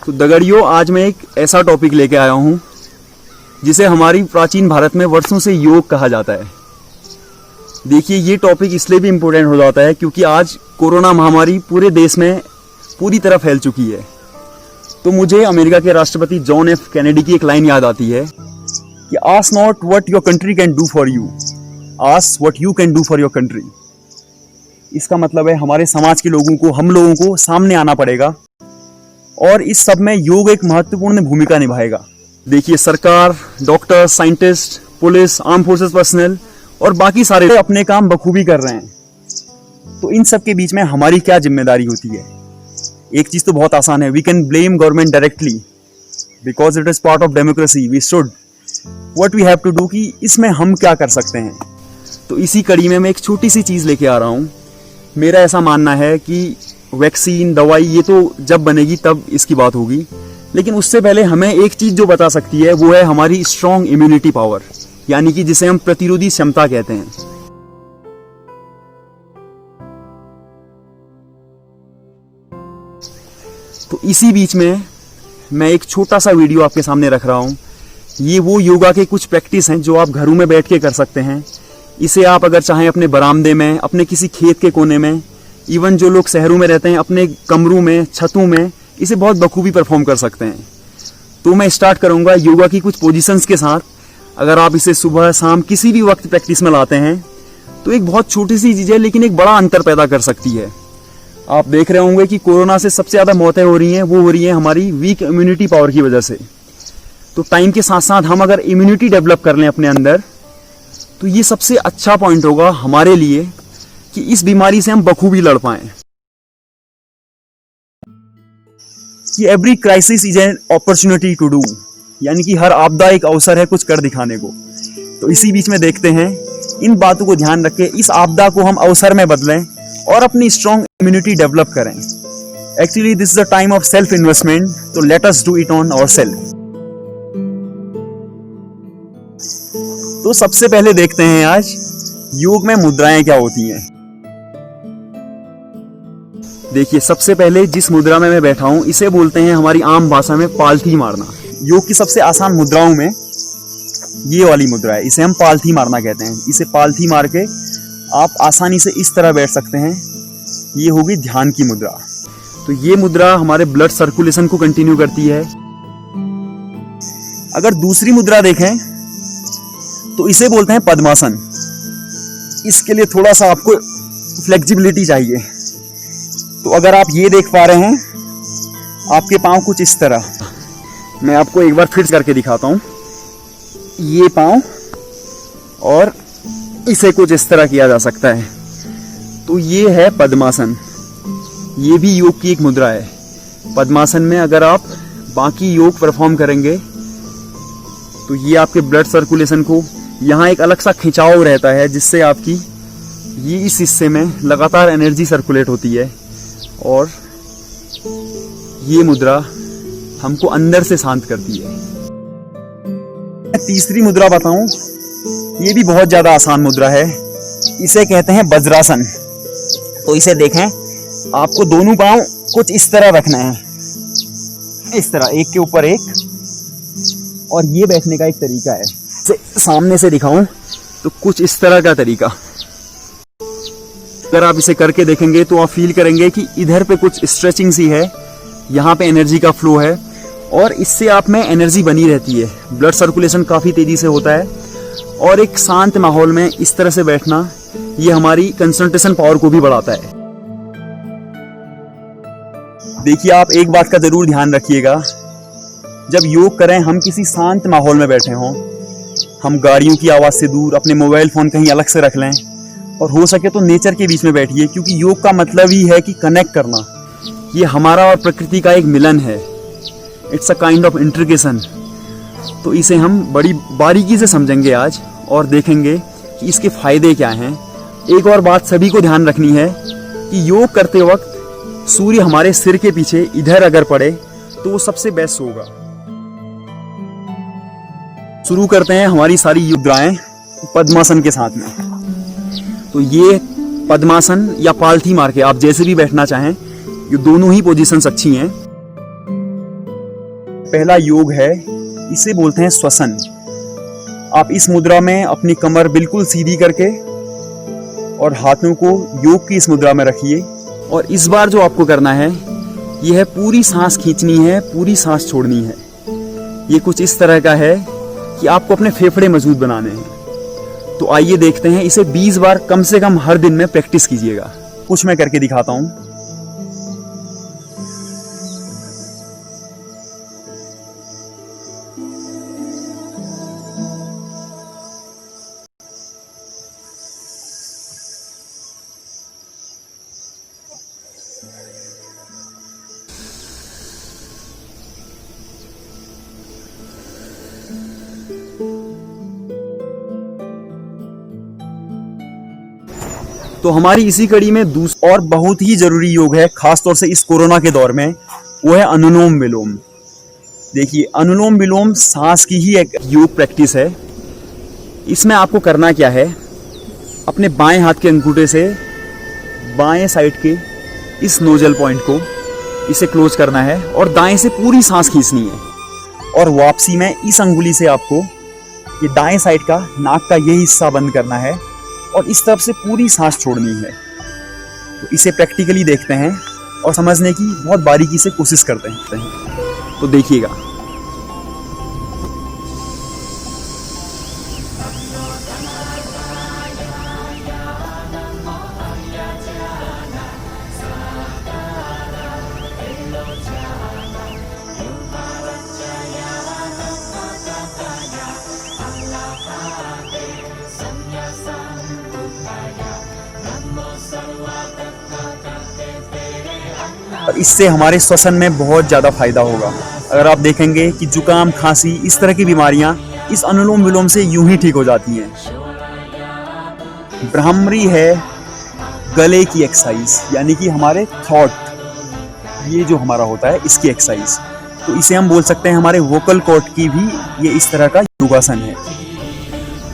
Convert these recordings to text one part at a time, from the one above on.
तो दगड़ियों, आज मैं एक ऐसा टॉपिक लेके आया हूँ जिसे हमारी प्राचीन भारत में वर्षों से योग कहा जाता है। देखिए, ये टॉपिक इसलिए भी इम्पोर्टेंट हो जाता है क्योंकि आज कोरोना महामारी पूरे देश में पूरी तरह फैल चुकी है। तो मुझे अमेरिका के राष्ट्रपति जॉन एफ कैनेडी की एक लाइन याद आती है कि ask not what your country can do for you, ask what you can do for your country. इसका मतलब है हमारे समाज के लोगों को, हम लोगों को सामने आना पड़ेगा और इस सब में योग एक महत्वपूर्ण भूमिका निभाएगा। देखिए, सरकार, doctor, scientist, police, arm forces personal और बाकी सारे अपने काम बखूबी कर रहे हैं। तो इन सब के बीच में हमारी क्या जिम्मेदारी होती है? एक चीज तो बहुत आसान है, we can blame government directly because it is part of democracy. We should what we have to do, कि इसमें हम क्या कर सकते हैं। तो इसी कड़ी में मैं एक छोटी सी चीज लेके आ रहा हूँ। मेरा ऐसा मानना है कि वैक्सीन, दवाई ये तो जब बनेगी तब इसकी बात होगी, लेकिन उससे पहले हमें एक चीज जो बता सकती है वो है हमारी स्ट्रॉन्ग इम्यूनिटी पावर, यानी कि जिसे हम प्रतिरोधी क्षमता कहते हैं। तो इसी बीच में मैं एक छोटा सा वीडियो आपके सामने रख रहा हूं। ये वो योगा के कुछ प्रैक्टिस हैं जो आप घरों में बैठ के कर सकते हैं। इसे आप अगर चाहें अपने बरामदे में, अपने किसी खेत के कोने में, इवन जो लोग शहरों में रहते हैं अपने कमरों में, छतों में, इसे बहुत बखूबी परफॉर्म कर सकते हैं। तो मैं स्टार्ट करूंगा योगा की कुछ पोजीशंस के साथ। अगर आप इसे सुबह शाम किसी भी वक्त प्रैक्टिस में लाते हैं तो एक बहुत छोटी सी चीज है लेकिन एक बड़ा अंतर पैदा कर सकती है। आप देख रहे होंगे कि कोरोना से सबसे ज्यादा मौतें हो रही हैं, वो हो रही हैं हमारी वीक इम्यूनिटी पावर की वजह से। तो टाइम के साथ साथ हम अगर इम्यूनिटी डेवलप कर लें अपने अंदर, तो ये सबसे अच्छा पॉइंट होगा हमारे लिए कि इस बीमारी से हम बखूबी लड़ पाएं। कि every crisis is an opportunity to do, यानी कि हर आपदा एक अवसर है कुछ कर दिखाने को। तो इसी बीच में देखते हैं, इन बातों को ध्यान रख के इस आपदा को हम अवसर में बदलें और अपनी स्ट्रॉन्ग इम्यूनिटी डेवलप करें। Actually this is the time of self investment, तो let us do it on our self. तो सबसे पहले देखते हैं आज योग में मुद्राएं क्या होती हैं। देखिए, सबसे पहले जिस मुद्रा में मैं बैठा हूं इसे बोलते हैं हमारी आम भाषा में पालथी मारना। योग की सबसे आसान मुद्राओं में ये वाली मुद्रा है, इसे हम पालथी मारना कहते हैं। इसे पालथी मार के आप आसानी से इस तरह बैठ सकते हैं। ये होगी ध्यान की मुद्रा। तो ये मुद्रा हमारे ब्लड सर्कुलेशन को कंटिन्यू करती है। अगर दूसरी मुद्रा देखें तो इसे बोलते हैं पद्मासन। इसके लिए थोड़ा सा आपको फ्लेक्सिबिलिटी चाहिए। तो अगर आप ये देख पा रहे हैं, आपके पांव कुछ इस तरह, मैं आपको एक बार फिर करके दिखाता हूं। ये पांव और इसे कुछ इस तरह किया जा सकता है। तो ये है पद्मासन। ये भी योग की एक मुद्रा है। पद्मासन में अगर आप बाकी योग परफॉर्म करेंगे तो ये आपके ब्लड सर्कुलेशन को, यहाँ एक अलग सा खिंचाव रहता है जिससे आपकी ये इस हिस्से में लगातार एनर्जी सर्कुलेट होती है और ये मुद्रा हमको अंदर से शांत करती है। तीसरी मुद्रा बताऊं, ये भी बहुत ज्यादा आसान मुद्रा है। इसे कहते हैं वज्रासन। तो इसे देखें, आपको दोनों पांव कुछ इस तरह रखना है, इस तरह एक के ऊपर एक। और ये बैठने का एक तरीका है, सामने से दिखाऊं तो कुछ इस तरह का तरीका। अगर आप इसे करके देखेंगे तो आप फील करेंगे कि इधर पे कुछ स्ट्रेचिंग सी है, यहाँ पे एनर्जी का फ्लो है और इससे आप में एनर्जी बनी रहती है, ब्लड सर्कुलेशन काफ़ी तेज़ी से होता है। और एक शांत माहौल में इस तरह से बैठना ये हमारी कंसंट्रेशन पावर को भी बढ़ाता है। देखिए, आप एक बात का ज़रूर ध्यान रखिएगा, जब योग करें हम किसी शांत माहौल में बैठे हों, हम गाड़ियों की आवाज़ से दूर अपने मोबाइल फ़ोन कहीं अलग से रख लें और हो सके तो नेचर के बीच में बैठिए, क्योंकि योग का मतलब ही है कि कनेक्ट करना। ये हमारा और प्रकृति का एक मिलन है, it's a kind of integration. तो इसे हम बड़ी बारीकी से समझेंगे आज और देखेंगे कि इसके फ़ायदे क्या हैं। एक और बात सभी को ध्यान रखनी है कि योग करते वक्त सूर्य हमारे सिर के पीछे इधर अगर पड़े तो वो सबसे बेस्ट होगा। शुरू करते हैं हमारी सारी मुद्राएं पद्मासन के साथ में। तो ये पद्मासन या पालथी मार के आप जैसे भी बैठना चाहें, ये दोनों ही पोजीशंस अच्छी हैं। पहला योग है, इसे बोलते हैं श्वसन। आप इस मुद्रा में अपनी कमर बिल्कुल सीधी करके और हाथों को योग की इस मुद्रा में रखिए। और इस बार जो आपको करना है यह है पूरी सांस खींचनी है, पूरी सांस छोड़नी है। ये कुछ इस तरह का है कि आपको अपने फेफड़े मजबूत बनाने हैं। तो आइए देखते हैं, इसे 20 बार कम से कम हर दिन में प्रैक्टिस कीजिएगा। कुछ मैं करके दिखाता हूँ। तो हमारी इसी कड़ी में दूसरा और बहुत ही जरूरी योग है, खासतौर से इस कोरोना के दौर में, वो है अनुलोम विलोम। देखिए, अनुलोम विलोम सांस की ही एक योग प्रैक्टिस है। इसमें आपको करना क्या है, अपने बाएं हाथ के अंगूठे से बाएं साइड के इस नोजल पॉइंट को इसे क्लोज करना है और दाएं से पूरी सांस खींचनी है। और वापसी में इस अंगुली से आपको ये दाएं साइड का नाक का ये हिस्सा बंद करना है और इस तरफ से पूरी सांस छोड़नी है। तो इसे प्रैक्टिकली देखते हैं और समझने की बहुत बारीकी से कोशिश करते हैं। तो देखिएगा, और इससे हमारे श्वसन में बहुत ज़्यादा फायदा होगा। अगर आप देखेंगे कि जुकाम, खांसी, इस तरह की बीमारियां इस अनुलोम विलोम से यूं ही ठीक हो जाती हैं। ब्राह्मरी है गले की एक्सरसाइज, यानी कि हमारे थॉट, ये जो हमारा होता है इसकी एक्सरसाइज। तो इसे हम बोल सकते हैं हमारे वोकल कॉर्ड की भी ये इस तरह का योगासन है।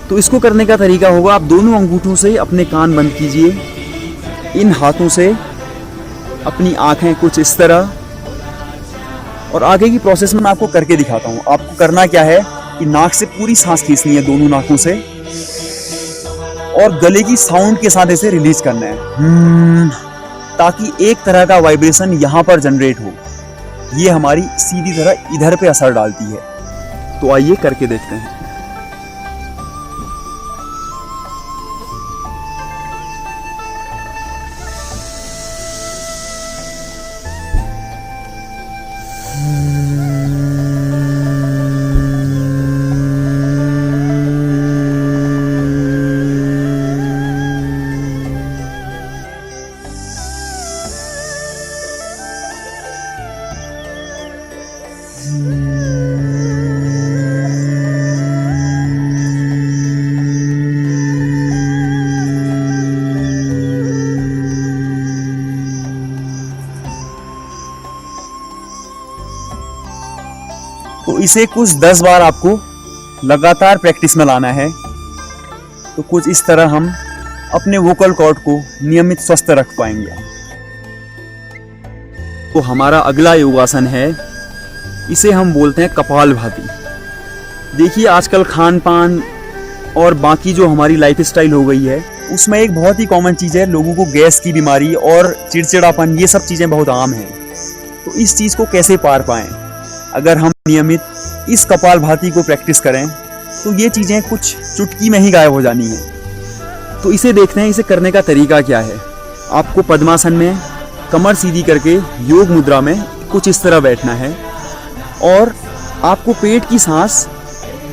तो इसको करने का तरीका होगा, आप दोनों अंगूठों से अपने कान बंद कीजिए, इन हाथों से अपनी आंखें कुछ इस तरह, और आगे की प्रोसेस में मैं आपको करके दिखाता हूँ। आपको करना क्या है कि नाक से पूरी सांस खींचनी है दोनों नाकों से और गले की साउंड के साथ इसे रिलीज करना है, ताकि एक तरह का वाइब्रेशन यहाँ पर जनरेट हो। ये हमारी सीधी तरह इधर पे असर डालती है। तो आइए करके देखते हैं। तो इसे कुछ 10 बार आपको लगातार प्रैक्टिस में लाना है। तो कुछ इस तरह हम अपने वोकल कॉर्ड को नियमित स्वस्थ रख पाएंगे। तो हमारा अगला योगासन है, इसे हम बोलते हैं कपालभाति। देखिए, आजकल खान पान और बाकी जो हमारी लाइफ स्टाइल हो गई है, उसमें एक बहुत ही कॉमन चीज़ है, लोगों को गैस की बीमारी और चिड़चिड़ापन, ये सब चीज़ें बहुत आम हैं। तो इस चीज़ को कैसे पार पाएं? अगर हम नियमित इस कपालभाति को प्रैक्टिस करें तो ये चीज़ें कुछ चुटकी में ही गायब हो जानी है। तो इसे देखते हैं, इसे करने का तरीका क्या है। आपको पद्मासन में कमर सीधी करके योग मुद्रा में कुछ इस तरह बैठना है और आपको पेट की सांस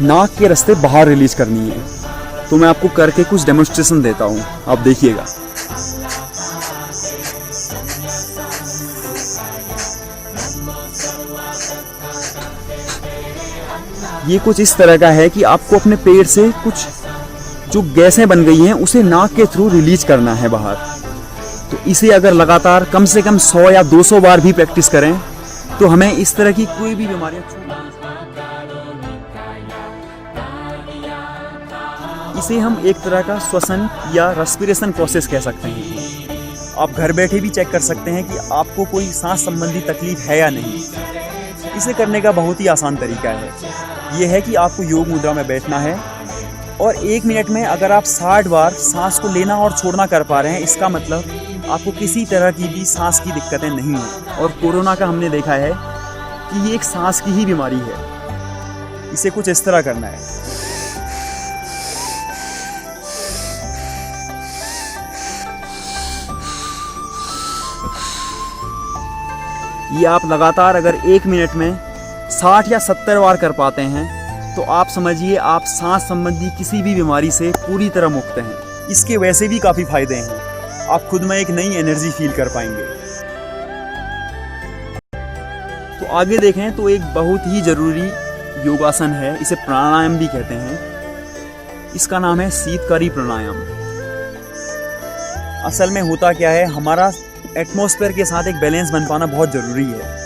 नाक के रास्ते बाहर रिलीज करनी है। तो मैं आपको करके कुछ डेमोन्स्ट्रेशन देता हूँ, आप देखिएगा। ये कुछ इस तरह का है कि आपको अपने पेट से कुछ जो गैसें बन गई हैं उसे नाक के थ्रू रिलीज करना है बाहर। तो इसे अगर लगातार कम से कम 100 या 200 बार भी प्रैक्टिस करें तो हमें इस तरह की कोई भी बीमारियां इसे हम एक तरह का श्वसन या रेस्पिरेशन प्रोसेस कह सकते हैं। आप घर बैठे भी चेक कर सकते हैं कि आपको कोई सांस संबंधी तकलीफ है या नहीं। इसे करने का बहुत ही आसान तरीका है। यह है कि आपको योग मुद्रा में बैठना है और 1 मिनट में अगर आप 60 बार सांस को लेना और छोड़ना कर पा रहे हैं, इसका मतलब आपको किसी तरह की भी सांस की दिक्कतें नहीं हैं। और कोरोना का हमने देखा है कि ये एक सांस की ही बीमारी है। इसे कुछ इस तरह करना है। ये आप लगातार अगर 1 मिनट में 60 या 70 बार कर पाते हैं तो आप समझिए आप सांस संबंधी किसी भी बीमारी से पूरी तरह मुक्त हैं। इसके वैसे भी काफ़ी फायदे हैं। आप खुद में एक नई एनर्जी फील कर पाएंगे। तो आगे देखें तो एक बहुत ही ज़रूरी योगासन है, इसे प्राणायाम भी कहते हैं। इसका नाम है शीतकारी प्राणायाम। असल में होता क्या है, हमारा एटमॉस्फेयर के साथ एक बैलेंस बन पाना बहुत ज़रूरी है।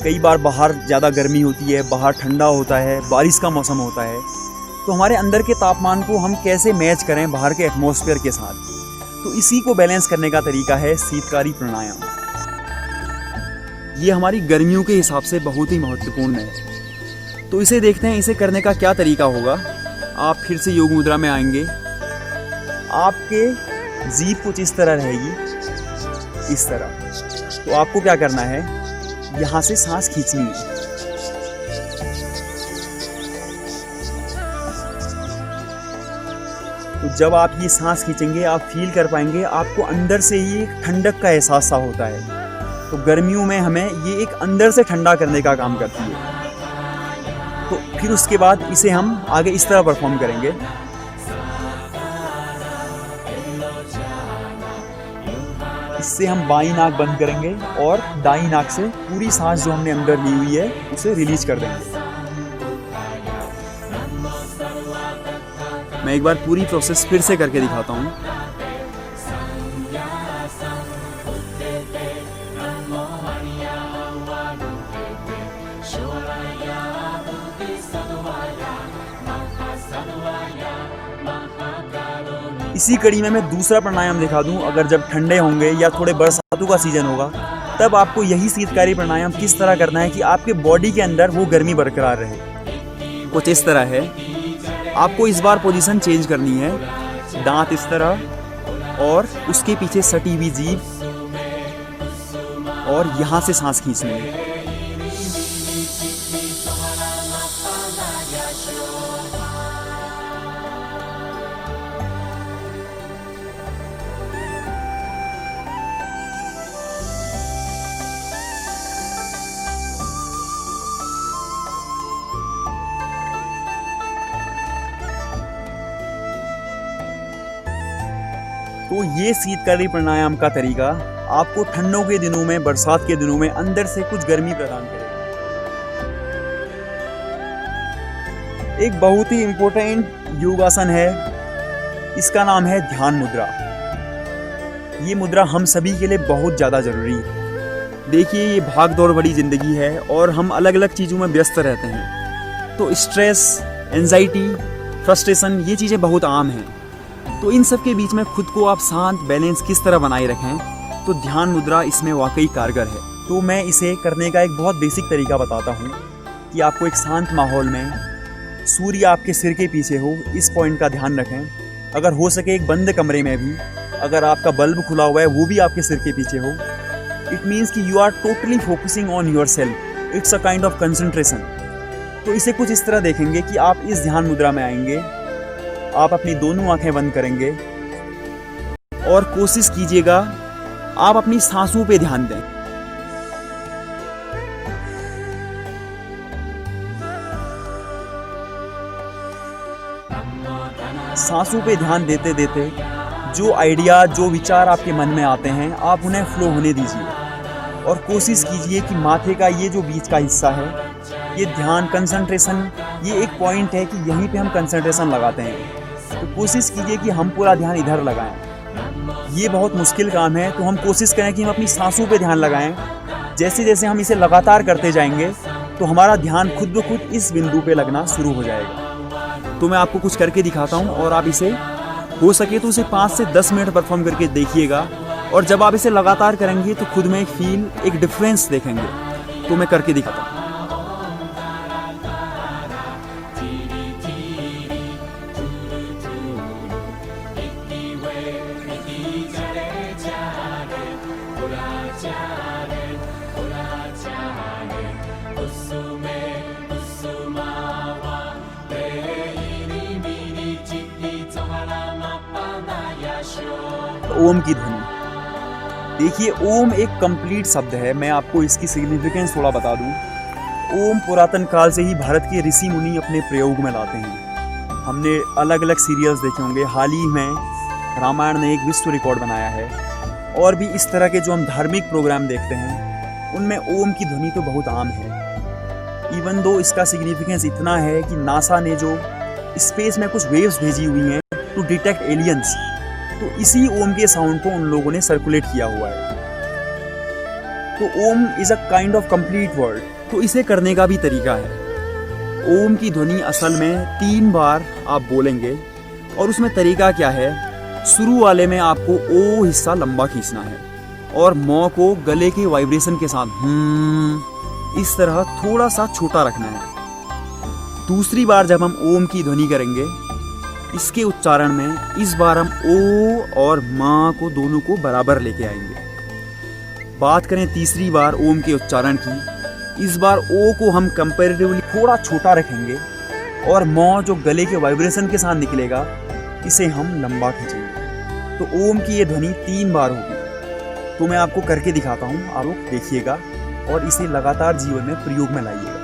कई बार बाहर ज़्यादा गर्मी होती है, बाहर ठंडा होता है, बारिश का मौसम होता है, तो हमारे अंदर के तापमान को हम कैसे मैच करें बाहर के एटमॉस्फेयर के साथ। तो इसी को बैलेंस करने का तरीका है शीतकारी प्राणायाम। ये हमारी गर्मियों के हिसाब से बहुत ही महत्वपूर्ण है। तो इसे देखते हैं, इसे करने का क्या तरीका होगा। आप फिर से योग मुद्रा में आएंगे। आपके जीभ कुछ इस तरह रहेगी, इस तरह। तो आपको क्या करना है, यहाँ से सांस खींचनी है। तो जब आप ये सांस खींचेंगे आप फील कर पाएंगे आपको अंदर से ही एक ठंडक का एहसास सा होता है। तो गर्मियों में हमें ये एक अंदर से ठंडा करने का काम करती है। तो फिर उसके बाद इसे हम आगे इस तरह परफॉर्म करेंगे। इससे हम बाईं नाक बंद करेंगे और दाईं नाक से पूरी सांस जो हमने अंदर ली हुई है उसे रिलीज कर देंगे। मैं एक बार पूरी प्रोसेस फिर से करके दिखाता हूँ। इसी कड़ी में मैं दूसरा प्राणायाम दिखा दूं। अगर जब ठंडे होंगे या थोड़े बरसातों का सीजन होगा तब आपको यही शीतकारी प्राणायाम किस तरह करना है कि आपके बॉडी के अंदर वो गर्मी बरकरार रहे। कुछ इस तरह है। आपको इस बार पोजीशन चेंज करनी है। दांत इस तरह और उसके पीछे सटी हुई जीभ और यहाँ से सांस खींचनी है। तो ये शीतकारी प्राणायाम का तरीका आपको ठंडों के दिनों में, बरसात के दिनों में अंदर से कुछ गर्मी प्रदान करेगा। एक बहुत ही इम्पोर्टेंट योगासन है, इसका नाम है ध्यान मुद्रा। ये मुद्रा हम सभी के लिए बहुत ज़्यादा ज़रूरी है। देखिए, ये भाग दौड़ भरी ज़िंदगी है और हम अलग अलग चीज़ों में व्यस्त रहते हैं। तो स्ट्रेस, एंजाइटी, फ्रस्ट्रेशन, ये चीज़ें बहुत आम हैं। तो इन सब के बीच में खुद को आप शांत, बैलेंस किस तरह बनाए रखें, तो ध्यान मुद्रा इसमें वाकई कारगर है। तो मैं इसे करने का एक बहुत बेसिक तरीका बताता हूँ कि आपको एक शांत माहौल में, सूर्य आपके सिर के पीछे हो, इस पॉइंट का ध्यान रखें। अगर हो सके एक बंद कमरे में भी, अगर आपका बल्ब खुला हुआ है वो भी आपके सिर के पीछे हो। इट मीन्स कि you are totally focusing on yourself. It's a kind of concentration. तो इसे कुछ इस तरह देखेंगे कि आप इस ध्यान मुद्रा में आएंगे, आप अपनी दोनों आंखें बंद करेंगे और कोशिश कीजिएगा आप अपनी सांसों पे ध्यान दें। सांसों पे ध्यान देते देते जो आइडिया, जो विचार आपके मन में आते हैं, आप उन्हें फ्लो होने दीजिए और कोशिश कीजिए कि माथे का ये जो बीच का हिस्सा है, ये ध्यान कंसंट्रेशन, ये एक पॉइंट है कि यहीं पे हम कंसंट्रेशन लगाते हैं। तो कोशिश कीजिए कि हम पूरा ध्यान इधर लगाएं। ये बहुत मुश्किल काम है, तो हम कोशिश करें कि हम अपनी सांसों पे ध्यान लगाएं। जैसे जैसे हम इसे लगातार करते जाएंगे तो हमारा ध्यान खुद ब खुद इस बिंदु पे लगना शुरू हो जाएगा। तो मैं आपको कुछ करके दिखाता हूँ और आप इसे हो सके तो उसे 5 से 10 मिनट परफॉर्म करके देखिएगा। और जब आप इसे लगातार करेंगे तो खुद में एक डिफरेंस देखेंगे। तो मैं करके दिखाता हूँ। ओम की ध्वनि देखिए, ओम एक कंप्लीट शब्द है। मैं आपको इसकी सिग्निफिकेंस थोड़ा बता दूं। ओम पुरातन काल से ही भारत के ऋषि मुनि अपने प्रयोग में लाते हैं। हमने अलग अलग सीरियल्स देखे होंगे। हाल ही में रामायण ने एक विश्व रिकॉर्ड बनाया है। और भी इस तरह के जो हम धार्मिक प्रोग्राम देखते हैं उनमें ओम की ध्वनि तो बहुत आम है। इवन दो इसका सिग्निफिकेंस इतना है कि नासा ने जो स्पेस में कुछ वेव्स भेजी हुई हैं टू डिटेक्ट एलियंस, तो इसी ओम के साउंड को उन लोगों ने सर्कुलेट किया हुआ है। तो Om is a kind of complete word. तो इसे करने का भी तरीका है। ओम की ध्वनि असल में 3 बार आप बोलेंगे। और उसमें तरीका क्या है, शुरू वाले में आपको ओ हिस्सा लंबा खींचना है और मौ को गले के वाइब्रेशन के साथ इस तरह थोड़ा सा छोटा रखना है। दूसरी बार जब हम ओम की ध्वनि करेंगे, इसके उच्चारण में इस बार हम ओ और माँ को दोनों को बराबर लेके आएंगे। बात करें तीसरी बार ओम के उच्चारण की, इस बार ओ को हम कंपैरेटिवली थोड़ा छोटा रखेंगे और मौ जो गले के वाइब्रेशन के साथ निकलेगा, इसे हम लंबा खींचेंगे। तो ओम की ये ध्वनि 3 बार होगी। तो मैं आपको करके दिखाता हूँ, आप लोग देखिएगा और इसे लगातार जीवन में प्रयोग में लाइएगा।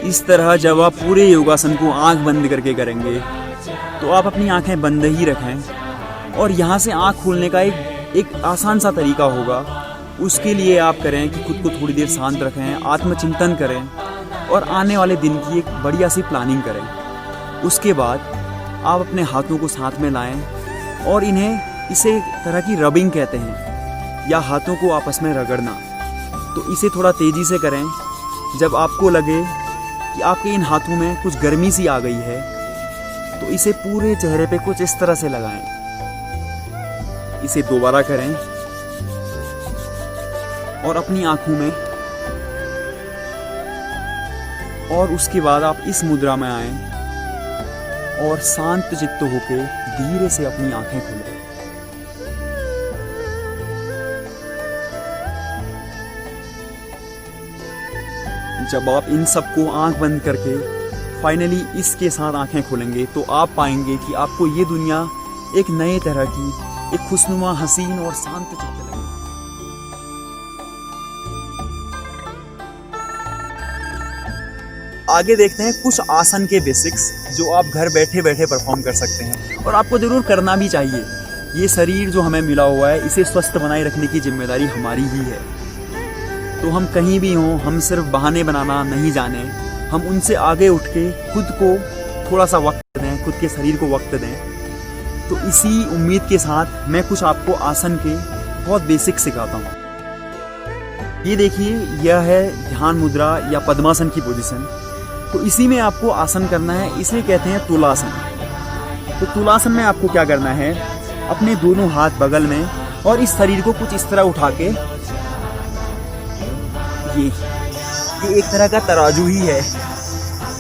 इस तरह जब आप पूरे योगासन को आंख बंद करके करेंगे तो आप अपनी आंखें बंद ही रखें और यहाँ से आंख खोलने का एक आसान सा तरीका होगा। उसके लिए आप करें कि खुद को थोड़ी देर शांत रखें, आत्मचिंतन करें और आने वाले दिन की एक बढ़िया सी प्लानिंग करें। उसके बाद आप अपने हाथों को साथ में लाएं और इसे तरह की रबिंग कहते हैं, या हाथों को आपस में रगड़ना। तो इसे थोड़ा तेज़ी से करें। जब आपको लगे कि आपके इन हाथों में कुछ गर्मी सी आ गई है, तो इसे पूरे चेहरे पे कुछ इस तरह से लगाएं। इसे दोबारा करें और अपनी आंखों में, और उसके बाद आप इस मुद्रा में आएं और शांत चित्त होकर धीरे से अपनी आंखें खोलें। जब आप इन सबको आंख बंद करके फाइनली इसके साथ आंखें खोलेंगे तो आप पाएंगे कि आपको ये दुनिया एक नए तरह की, एक खुशनुमा, हसीन और शांत चित्त लगेगी। आगे देखते हैं कुछ आसन के बेसिक्स जो आप घर बैठे बैठे परफॉर्म कर सकते हैं और आपको ज़रूर करना भी चाहिए। ये शरीर जो हमें मिला हुआ है इसे स्वस्थ बनाए रखने की जिम्मेदारी हमारी ही है। तो हम कहीं भी हों, हम सिर्फ बहाने बनाना नहीं जाने, हम उनसे आगे उठ के खुद को थोड़ा सा वक्त दें, खुद के शरीर को वक्त दें। तो इसी उम्मीद के साथ मैं कुछ आपको आसन के बहुत बेसिक सिखाता हूँ। ये देखिए, यह है ध्यान मुद्रा या पद्मासन की पोजीशन। तो इसी में आपको आसन करना है, इसे कहते हैं तुलासन। तो तुलासन में आपको क्या करना है, अपने दोनों हाथ बगल में और इस शरीर को कुछ इस तरह उठा के, ये एक तरह का तराजू ही है।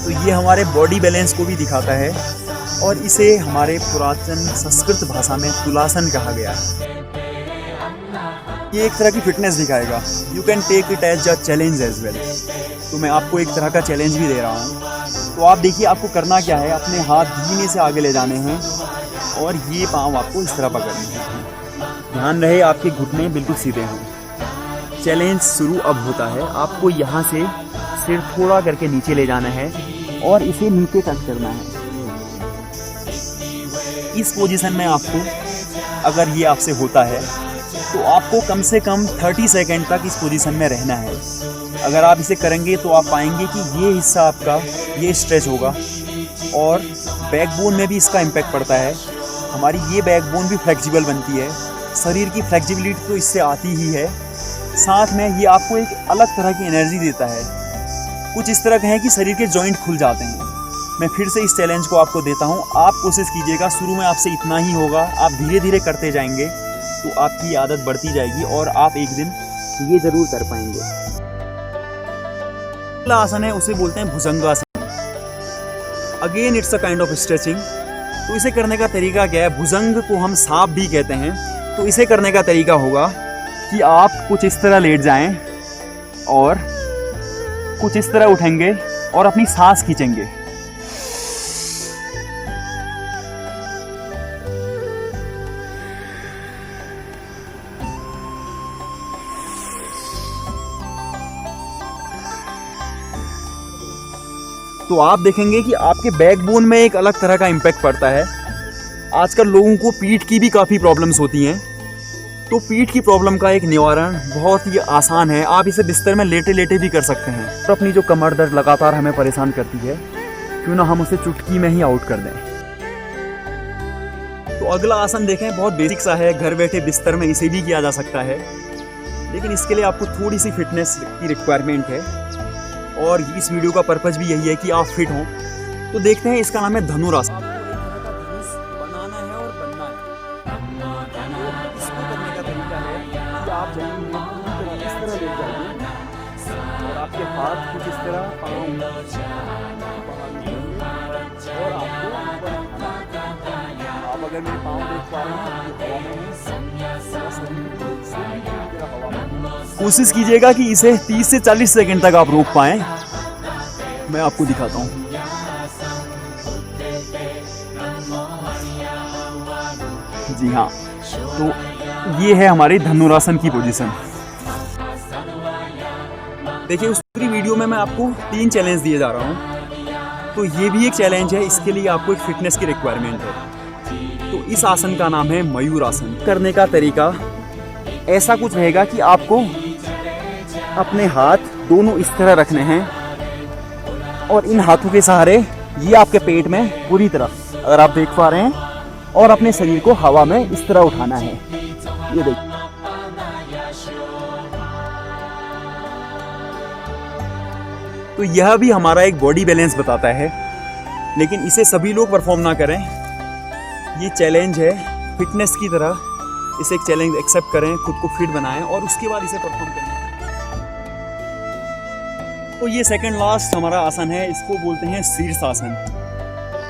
तो ये हमारे बॉडी बैलेंस को भी दिखाता है और इसे हमारे पुरातन संस्कृत भाषा में तुलासन कहा गया है। ये एक तरह की फिटनेस दिखाएगा। You can take it as a challenge as well. तो मैं आपको एक तरह का चैलेंज भी दे रहा हूँ। तो आप देखिए, आपको करना क्या है, अपने हाथ धीमे से आगे ले जाने हैं और ये पाँव आपको इस तरह पकड़ने हैं। ध्यान रहे आपके घुटने बिल्कुल सीधे हों। चैलेंज शुरू अब होता है। आपको यहाँ से सिर थोड़ा करके नीचे ले जाना है और इसे नीचे टच करना है। इस पोजीशन में आपको, अगर ये आपसे होता है तो आपको कम से कम 30 सेकेंड तक इस पोजीशन में रहना है। अगर आप इसे करेंगे तो आप पाएंगे कि ये हिस्सा आपका ये स्ट्रेच होगा और बैकबोन में भी इसका इम्पैक्ट पड़ता है। हमारी ये बैकबोन भी फ्लेक्सिबल बनती है। शरीर की फ्लेक्सिबिलिटी तो इससे आती ही है, साथ में ये आपको एक अलग तरह की एनर्जी देता है। कुछ इस तरह कहें कि शरीर के जॉइंट खुल जाते हैं। मैं फिर से इस चैलेंज को आपको देता हूँ। आप कोशिश कीजिएगा, शुरू में आपसे इतना ही होगा, आप धीरे धीरे करते जाएंगे तो आपकी आदत बढ़ती जाएगी और आप एक दिन ये जरूर कर पाएंगे। अगला आसन है, उसे बोलते हैं Bhujangasana. Again it's a kind of stretching. तो इसे करने का तरीका क्या है, भुजंग को हम सांप भी कहते हैं। तो इसे करने का तरीका होगा कि आप कुछ इस तरह लेट जाएं और कुछ इस तरह उठेंगे और अपनी सांस खींचेंगे। तो आप देखेंगे कि आपके बैकबोन में एक अलग तरह का इम्पैक्ट पड़ता है। आजकल लोगों को पीठ की भी काफ़ी प्रॉब्लम्स होती हैं। तो पीठ की प्रॉब्लम का एक निवारण बहुत ही आसान है। आप इसे बिस्तर में लेटे लेटे भी कर सकते हैं। तो अपनी जो कमर दर्द लगातार हमें परेशान करती है, क्यों ना हम उसे चुटकी में ही आउट कर दें। तो अगला आसन देखें, बहुत बेसिक सा है, घर बैठे बिस्तर में इसे भी किया जा सकता है, लेकिन इसके लिए आपको थोड़ी सी फिटनेस की रिक्वायरमेंट है और इस वीडियो का पर्पज़ भी यही है कि आप फिट हों। तो देखते हैं, इसका नाम है धनुरासन। बनाना है और बनना है। इसको करने का तरीका है कि आप जमीन में पूरी तरह इस तरह लेट जाइए और आपके हाथ कुछ इस तरह पाँव और आपको ऊपर उठाना है। आप अगर मेरे पाँव देख पा रहे हैं तो हवा में कोशिश कीजिएगा कि इसे 30 से 40 सेकंड तक आप रोक पाएं। मैं आपको दिखाता हूं। जी हाँ, तो ये है हमारे धनुरासन की पोजीशन। देखिए, उस पूरी वीडियो में मैं आपको 3 चैलेंज दिए जा रहा हूं। तो ये भी एक चैलेंज है, इसके लिए आपको एक फिटनेस की रिक्वायरमेंट है। तो इस आसन का नाम है मयूरासन। करने का तरीका ऐसा कुछ रहेगा कि आपको अपने हाथ दोनों इस तरह रखने हैं और इन हाथों के सहारे ये आपके पेट में पूरी तरह, अगर आप देख पा रहे हैं, और अपने शरीर को हवा में इस तरह उठाना है। ये देखिए, तो यह भी हमारा एक बॉडी बैलेंस बताता है, लेकिन इसे सभी लोग परफॉर्म ना करें। ये चैलेंज है फिटनेस की तरह। इसे एक चैलेंज एक्सेप्ट करें, खुद को फिट बनाएं और उसके बाद इसे परफॉर्म करें। तो ये सेकंड लास्ट हमारा आसन है, इसको बोलते हैं शीर्षासन।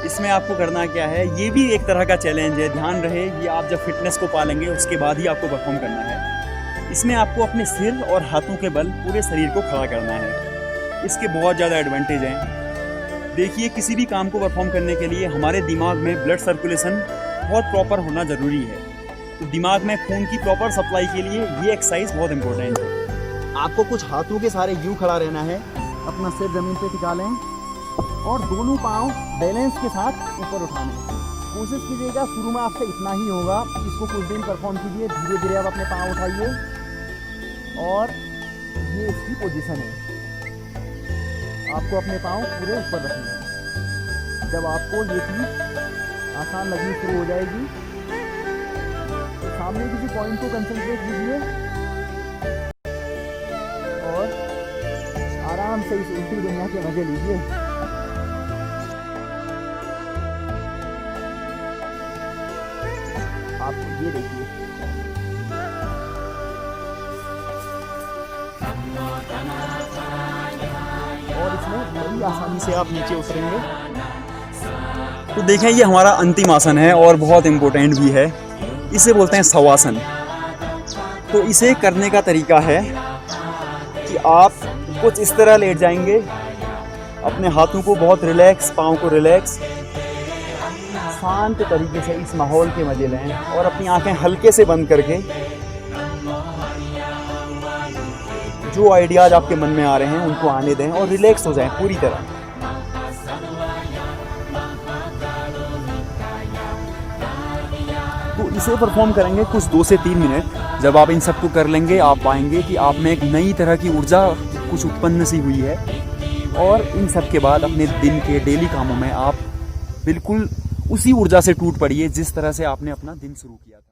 इसमें आपको करना क्या है, ये भी एक तरह का चैलेंज है। ध्यान रहे, ये आप जब फिटनेस को पालेंगे उसके बाद ही आपको परफॉर्म करना है। इसमें आपको अपने सिर और हाथों के बल पूरे शरीर को खड़ा करना है। इसके बहुत ज़्यादा एडवांटेज हैं। देखिए, किसी भी काम को परफॉर्म करने के लिए हमारे दिमाग में ब्लड सर्कुलेशन बहुत प्रॉपर होना ज़रूरी है। तो दिमाग में खून की प्रॉपर सप्लाई के लिए ये एक्सरसाइज बहुत इंपॉर्टेंट है। आपको कुछ हाथों के सहारे यूँ खड़ा रहना है, अपना सिर जमीन पे टिका लें और दोनों पाँव बैलेंस के साथ ऊपर उठाने। कोशिश कीजिएगा, शुरू में आपसे इतना ही होगा। इसको कुछ दिन परफॉर्म कीजिए, धीरे धीरे आप अपने पाँव उठाइए और ये इसकी पोजीशन है। आपको अपने पाँव पूरे ऊपर रखने हैं। जब आपको ये चीज़ आसान लगनी शुरू हो जाएगी, सामने किसी पॉइंट को कंसंट्रेट कीजिए और आराम से इस उल्टी दुनिया के मजे लीजिए। आप ये देखिए, और इसमें बड़ी आसानी से आप नीचे उतरेंगे। तो देखें, ये हमारा अंतिम आसन है और बहुत इम्पोर्टेंट भी है। इसे बोलते हैं शवासन। तो इसे करने का तरीका है कि आप कुछ इस तरह लेट जाएंगे, अपने हाथों को बहुत रिलैक्स, पाँव को रिलैक्स, शांत तरीके से इस माहौल के मजे लें और अपनी आंखें हल्के से बंद करके जो आइडियाज आपके मन में आ रहे हैं उनको आने दें और रिलैक्स हो जाएं पूरी तरह। तो इसे परफॉर्म करेंगे कुछ 2 से 3 मिनट। जब आप इन सबको कर लेंगे, आप पाएंगे कि आप में एक नई तरह की ऊर्जा कुछ उत्पन्न सी हुई है और इन सब के बाद अपने दिन के डेली कामों में आप बिल्कुल उसी ऊर्जा से टूट पड़िए जिस तरह से आपने अपना दिन शुरू किया था।